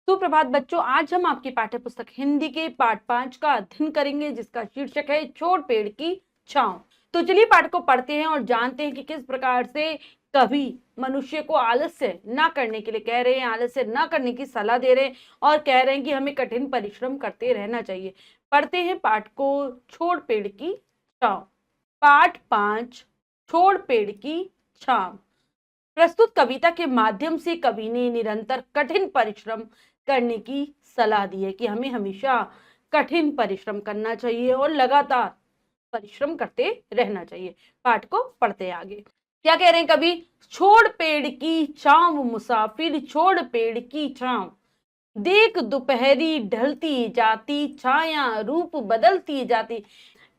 सुप्रभात बच्चों, आज हम आपकी पाठ्य पुस्तक हिंदी के पाठ 5 का अध्ययन करेंगे, जिसका शीर्षक है छोड़ पेड़ की छांव। तो चलिए पाठ को पढ़ते हैं और जानते हैं कि किस प्रकार से कवि मनुष्य को आलस्य ना करने के लिए कह रहे हैं, आलस्य ना करने की सलाह दे रहे हैं और कह रहे हैं कि हमें कठिन परिश्रम करते रहना चाहिए। पढ़ते हैं पाठ को, छोड़ पेड़ की छांव। पाठ 5, छोड़ पेड़ की छांव। प्रस्तुत कविता के माध्यम से कवि ने निरंतर कठिन परिश्रम करने की सलाह दी है कि हमें हमेशा कठिन परिश्रम करना चाहिए और लगातार परिश्रम करते रहना चाहिए। पाठ को पढ़ते आगे। क्या कह रहे हैं कवि? छोड़ पेड़ की छांव मुसाफिर, छोड़ पेड़ की छांव। देख दोपहरी ढलती जाती, छाया रूप बदलती जाती।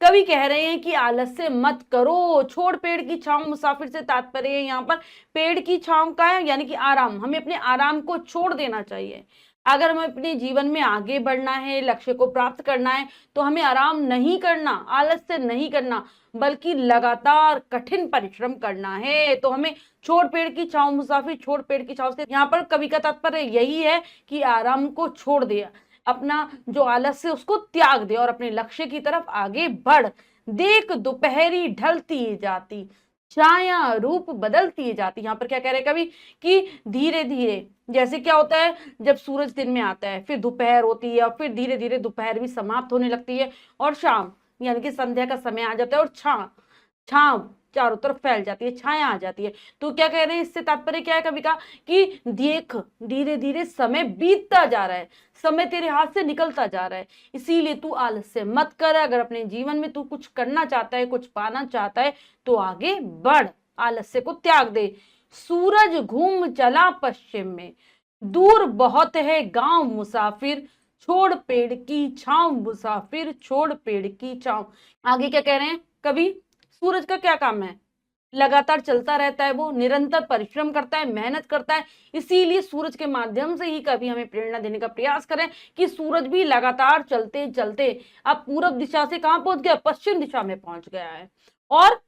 कवि कह रहे हैं कि आलस्य मत करो, छोड़ पेड़ की छांव। मुसाफिर से तात्पर्य है यहाँ पर पेड़ की छांव का है, यानी कि आराम। हमें अपने आराम को छोड़ देना चाहिए। अगर हमें अपने जीवन में आगे बढ़ना है, लक्ष्य को प्राप्त करना है, तो हमें आराम नहीं करना, आलस्य नहीं करना, बल्कि लगातार कठिन परिश्रम करना है। तो हमें छोड़ पेड़ की छांव मुसाफिर, छोड़ पेड़ की छांव से यहाँ पर कवि का तात्पर्य यही है कि आराम को छोड़ दिया, अपना जो आलस्य उसको त्याग दे और अपने लक्ष्य की तरफ आगे बढ़। देख दोपहरी ढलती जाती, छाया रूप बदलती जाती। यहाँ पर क्या कह रहे कवि कि धीरे धीरे, जैसे क्या होता है जब सूरज दिन में आता है, फिर दोपहर होती है और फिर धीरे धीरे दोपहर भी समाप्त होने लगती है और शाम यानी कि संध्या का समय आ जाता है और छांव चारों तरफ फैल जाती है, छाया आ जाती है। तो क्या कह रहे हैं, इससे तात्पर्य क्या है कवि का कि देख धीरे धीरे समय बीतता जा रहा है, समय तेरे हाथ से निकलता जा रहा है, इसीलिए तू आलस्य मत कर। अगर अपने जीवन में तू कुछ करना चाहता है, कुछ पाना चाहता है, तो आगे बढ़, आलस्य को त्याग दे। सूरज घूम चला पश्चिम में, दूर बहुत है गांव मुसाफिर, छोड़ पेड़ की छांव मुसाफिर, छोड़ पेड़ की छांव। आगे क्या कह रहे हैं कवि? सूरज का क्या काम है? लगातार चलता रहता है, वो निरंतर परिश्रम करता है, मेहनत करता है। इसीलिए सूरज के माध्यम से ही कभी हमें प्रेरणा देने का प्रयास करें कि सूरज भी लगातार चलते चलते अब पूरब दिशा से कहां पहुंच गया? पश्चिम दिशा में पहुंच गया है। और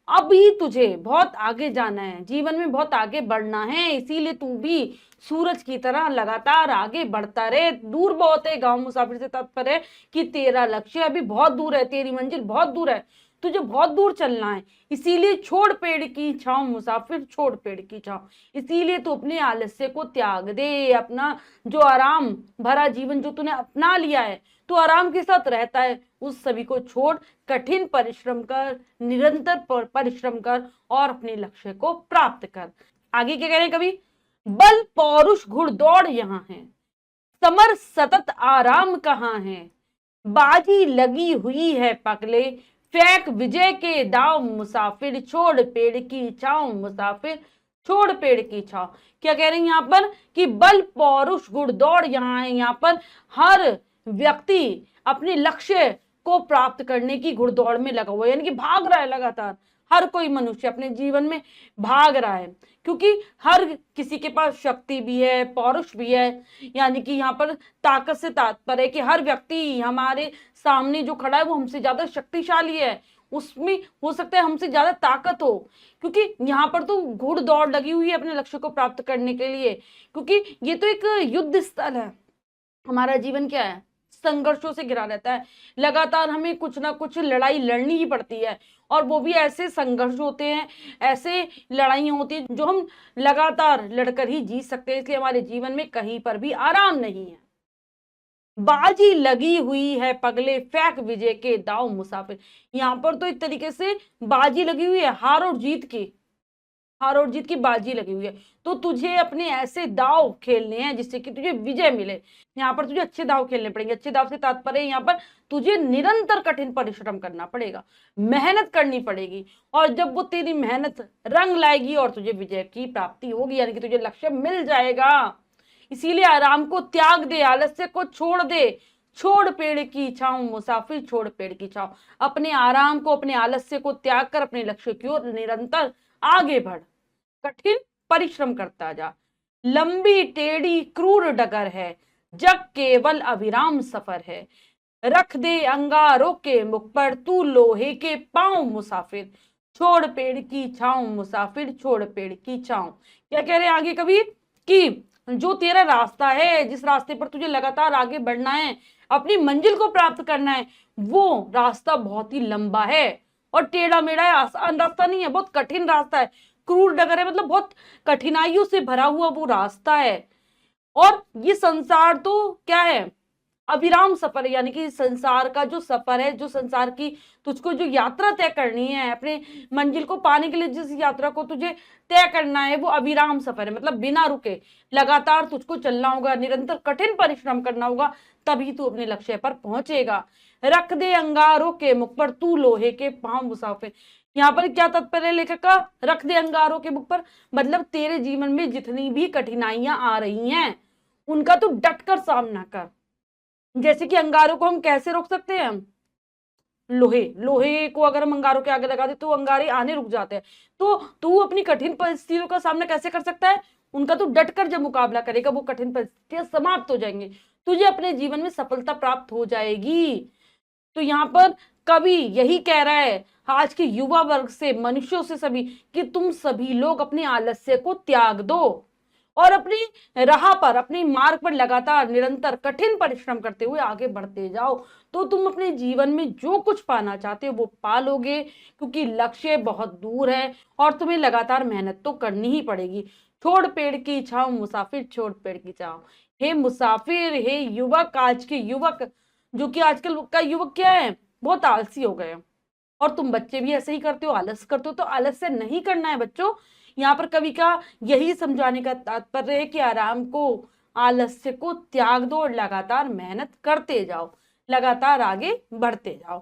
अभी तुझे बहुत आगे जाना है, जीवन में बहुत आगे बढ़ना है, इसीलिए तू भी सूरज की तरह लगातार आगे बढ़ता रहे। दूर बहुत है गांव मुसाफिर से तात्पर्य है कि तेरा लक्ष्य अभी बहुत दूर है, तेरी मंजिल बहुत दूर है, तुझे बहुत दूर चलना है। इसीलिए छोड़ पेड़ की छांव मुसाफिर, छोड़ पेड़ की छांव। इसीलिए तू अपने आलस्य को त्याग दे, अपना जो आराम भरा जीवन जो तूने अपना लिया है, तू आराम के साथ रहता है, उस सभी को छोड़ कठिन परिश्रम कर, निरंतर परिश्रम कर और अपने लक्ष्य को प्राप्त कर। आगे क्या कह रहे हैं कवि? बल पौरुष घुड़दौड़ यहाँ है, समर सतत आराम कहाँ है, बाजी लगी हुई है पगले, फेंक विजय के दाव मुसाफिर, छोड़ पेड़ की छांव मुसाफिर, छोड़ पेड़ की छांव। क्या कह रहे हैं यहाँ पर कि बल पौरुष घुड़दौड़ यहाँ है। यहाँ पर हर व्यक्ति अपने लक्ष्य को प्राप्त करने की घुड़दौड़ में लगा हुआ है, यानी कि भाग रहा है लगातार। हर कोई मनुष्य अपने जीवन में भाग रहा है, क्योंकि हर किसी के पास शक्ति भी है, पौरुष भी है, यानी कि यहाँ पर ताकत से तात्पर्य है कि हर व्यक्ति हमारे सामने जो खड़ा है वो हमसे ज्यादा शक्तिशाली है, उसमें हो सकता है हमसे ज्यादा ताकत हो, क्योंकि यहाँ पर तो घुड़दौड़ लगी हुई है अपने लक्ष्य को प्राप्त करने के लिए। क्योंकि ये तो एक युद्ध स्थल है, हमारा जीवन क्या है? संघर्षों से घिरा रहता है, लगातार हमें कुछ ना कुछ लड़ाई लड़नी ही पड़ती है, और वो भी ऐसे संघर्ष होते हैं, ऐसे लड़ाइयां होती हैं जो हम लगातार लड़कर ही जीत सकते हैं। इसलिए हमारे जीवन में कहीं पर भी आराम नहीं है। बाजी लगी हुई है पगले, फेंक विजय के दाव मुसाफिर। यहाँ पर तो एक तरीके से बाजी लगी हुई है, हार और जीत की, हार और जीत की बाजी लगी हुई है। तो तुझे अपने ऐसे दाव खेलने हैं जिससे कि तुझे विजय मिले। यहाँ पर तुझे अच्छे दाव खेलने पड़ेंगे। अच्छे दाव से तात्पर्य यहाँ पर तुझे निरंतर कठिन परिश्रम करना पड़ेगा, मेहनत करनी पड़ेगी, और जब वो तेरी मेहनत रंग लाएगी और तुझे विजय की प्राप्ति होगी, यानी कि तुझे लक्ष्य मिल जाएगा। इसीलिए आराम को त्याग दे, आलस्य को छोड़ दे, छोड़ पेड़ की छांव मुसाफिर, छोड़ पेड़ की छांव। अपने आराम को, अपने आलस्य को त्याग कर अपने लक्ष्य की ओर निरंतर आगे बढ़, कठिन परिश्रम करता जा। लंबी टेढ़ी क्रूर डगर है, जग केवल अविराम सफर है, रख दे अंगारों के मुख पर तू लोहे के पांव मुसाफिर, छोड़ पेड़ की छांव मुसाफिर, छोड़ पेड़ की छांव। क्या कह रहे हैं आगे कवि कि जो तेरा रास्ता है, जिस रास्ते पर तुझे लगातार आगे बढ़ना है, अपनी मंजिल को प्राप्त करना है, वो रास्ता बहुत ही लंबा है और टेढ़ा मेढ़ा है, आसान रास्ता नहीं है, बहुत कठिन रास्ता है, क्रूर डगर है, मतलब बहुत कठिनाइयों से भरा हुआ वो रास्ता है। और ये संसार तो क्या है, अविराम सफर है, यानी कि संसार का जो सफर है, जो संसार की तुझको जो यात्रा तय करनी है, अपने मंजिल को पाने के लिए जिस यात्रा को तुझे तय करना है, वो अविराम सफर है, मतलब बिना रुके लगातार तुझको चलना होगा, निरंतर कठिन परिश्रम करना होगा, तभी तू अपने लक्ष्य पर पहुंचेगा। रख दे अंगारों के मुख पर तू लोहे के पांव मुसाफिर। यहाँ पर क्या तात्पर्य लेखक का, रख दे अंगारों के मुख पर, मतलब तेरे जीवन में जितनी भी कठिनाइयां आ रही हैं उनका तू डटकर सामना कर। जैसे कि अंगारों को हम कैसे रोक सकते हैं, लोहे लोहे को अगर हम अंगारों के आगे लगा दे तो अंगारे आने रुक जाते हैं। तो तू अपनी कठिन परिस्थितियों का सामना कैसे कर सकता है, उनका तू डटकर जब मुकाबला करेगा वो कठिन परिस्थितियां समाप्त हो जाएंगी, तुझे अपने जीवन में सफलता प्राप्त हो जाएगी। तो यहाँ पर कवि यही कह रहा है आज के युवा वर्ग से, मनुष्यों से सभी, कि तुम सभी लोग अपने आलस्य को त्याग दो और अपनी राह पर, अपने मार्ग पर लगातार निरंतर कठिन परिश्रम करते हुए आगे बढ़ते जाओ, तो तुम अपने जीवन में जो कुछ पाना चाहते हो वो पा लोगे, क्योंकि लक्ष्य बहुत दूर है और तुम्हें लगातार मेहनत तो करनी ही पड़ेगी। छोड़ पेड़ की छांव मुसाफिर, छोड़ पेड़ की छांव। हे मुसाफिर, हे युवक, आज के युवक, जो कि आजकल का युवक क्या है, बहुत आलसी हो गए, और तुम बच्चे भी ऐसे ही करते हो, आलस करते हो, तो आलस से नहीं करना है बच्चों। यहाँ पर कवि का यही समझाने का तात्पर्य है कि आराम को, आलस्य को त्याग दो और लगातार मेहनत करते जाओ, लगातार आगे बढ़ते जाओ।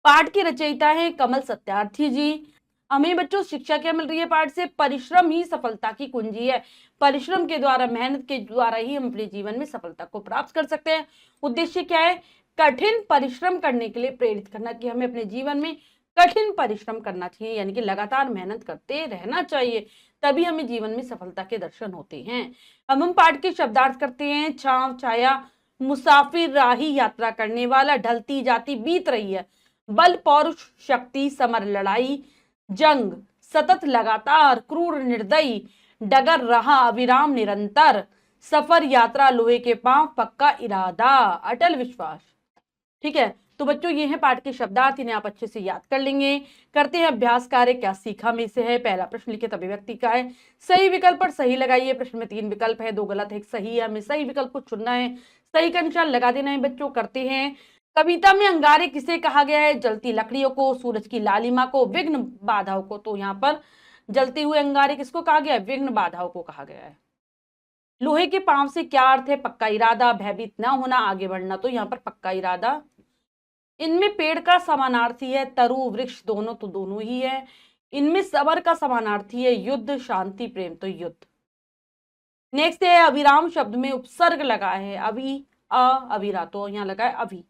पाठ की रचयिता है कमल सत्यार्थी जी। हमें बच्चों शिक्षा क्या मिल रही है पाठ से, परिश्रम ही सफलता की कुंजी है। परिश्रम के द्वारा, मेहनत के द्वारा ही हम अपने जीवन में सफलता को प्राप्त कर सकते हैं। उद्देश्य क्या है, कठिन परिश्रम करने के लिए प्रेरित करना, कि हमें अपने जीवन में कठिन परिश्रम करना चाहिए, यानी कि लगातार मेहनत करते रहना चाहिए, तभी हमें जीवन में सफलता के दर्शन होते हैं। अब हम पाठ के शब्दार्थ करते हैं। छांव, छाया, मुसाफिर, राही, यात्रा करने वाला, ढलती जाती बीत रही है, बल, पौरुष, शक्ति, समर, लड़ाई, जंग, सतत, लगातार, क्रूर, निर्दयी, डगर, रहा, अविराम, निरंतर, सफर, यात्रा, लोहे के पांव, पक्का इरादा, अटल विश्वास। ठीक है, तो बच्चों ये है पाठ के शब्दार्थ, इन्हें आप अच्छे से याद कर लेंगे। करते हैं अभ्यास कार्य, क्या सीखा में से है। पहला प्रश्न लिखित अभिव्यक्ति का है, सही विकल्प पर सही लगाइए। प्रश्न में 3 विकल्प है, 2 गलत है, 1 सही है। हमें सही विकल्प को चुनना है, सही का निशान लगा देना है बच्चों। करते हैं, कविता में अंगारे किसे कहा गया है, जलती लकड़ियों को, सूरज की लालिमा को, विघ्न बाधाओं को। तो यहाँ पर जलते हुए अंगारे किसको कहा गया है, विघ्न बाधाओं को कहा गया है। लोहे के पांव से क्या अर्थ है, पक्का इरादा, भयभीत न होना, आगे बढ़ना, तो यहाँ पर पक्का इरादा। इनमें पेड़ का समानार्थी है तरु, वृक्ष, दोनों, तो दोनों ही है। इनमें समर का समानार्थी है युद्ध, शांति, प्रेम, तो युद्ध। नेक्स्ट है अविराम शब्द में उपसर्ग लगा है, अभी, अविरा, तो यहाँ लगा है अभी।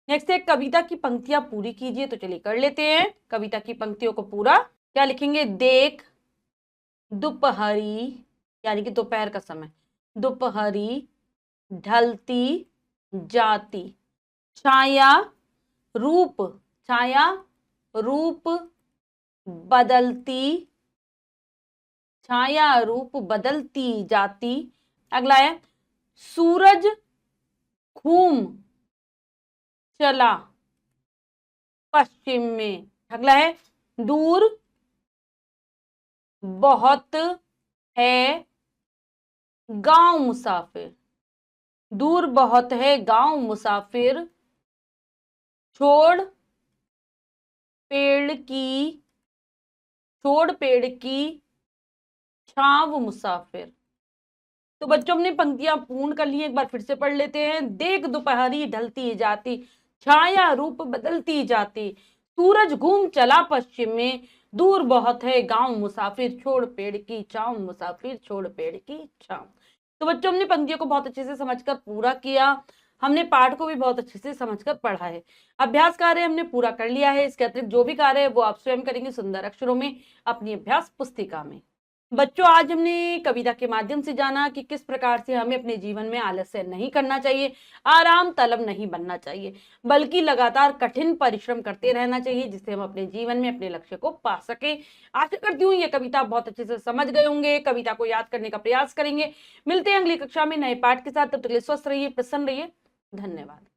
नेक्स्ट है कविता की पंक्तियां पूरी कीजिए, तो चलिए कर लेते हैं कविता की पंक्तियों को पूरा। क्या लिखेंगे, देख दोपहरी, यानी कि दोपहर का समय, दोपहरी ढलती जाती, छाया रूप, छाया रूप बदलती, छाया रूप बदलती जाती। अगला है सूरज घूम चला पश्चिम में। अगला है दूर बहुत है गांव मुसाफिर, दूर बहुत है गांव मुसाफिर, छोड़ पेड़ की, छोड़ पेड़ की छांव मुसाफिर। तो बच्चों हमने पंक्तियां पूर्ण कर ली, एक बार फिर से पढ़ लेते हैं। देख दोपहरी ढलती जाती, छाया रूप बदलती जाती, सूरज घूम चला पश्चिम में, दूर बहुत है गांव मुसाफिर, छोड़ पेड़ की छांव मुसाफिर, छोड़ पेड़ की छांव। तो बच्चों हमने पंक्तियों को बहुत अच्छे से समझकर पूरा किया, हमने पाठ को भी बहुत अच्छे से समझकर पढ़ा है। अभ्यास कार्य हमने पूरा कर लिया है, इसके अतिरिक्त जो भी कार्य है वो आप स्वयं करेंगे सुंदर अक्षरों में अपनी अभ्यास पुस्तिका में। बच्चों, आज हमने कविता के माध्यम से जाना कि किस प्रकार से हमें अपने जीवन में आलस्य नहीं करना चाहिए, आराम तलब नहीं बनना चाहिए, बल्कि लगातार कठिन परिश्रम करते रहना चाहिए, जिससे हम अपने जीवन में अपने लक्ष्य को पा सकें। आशा करती हूँ ये कविता बहुत अच्छे से समझ गए होंगे, कविता को याद करने का प्रयास करेंगे। मिलते हैं अगली कक्षा में नए पाठ के साथ, तब तक के लिए स्वस्थ रहिए, प्रसन्न रहिए। धन्यवाद।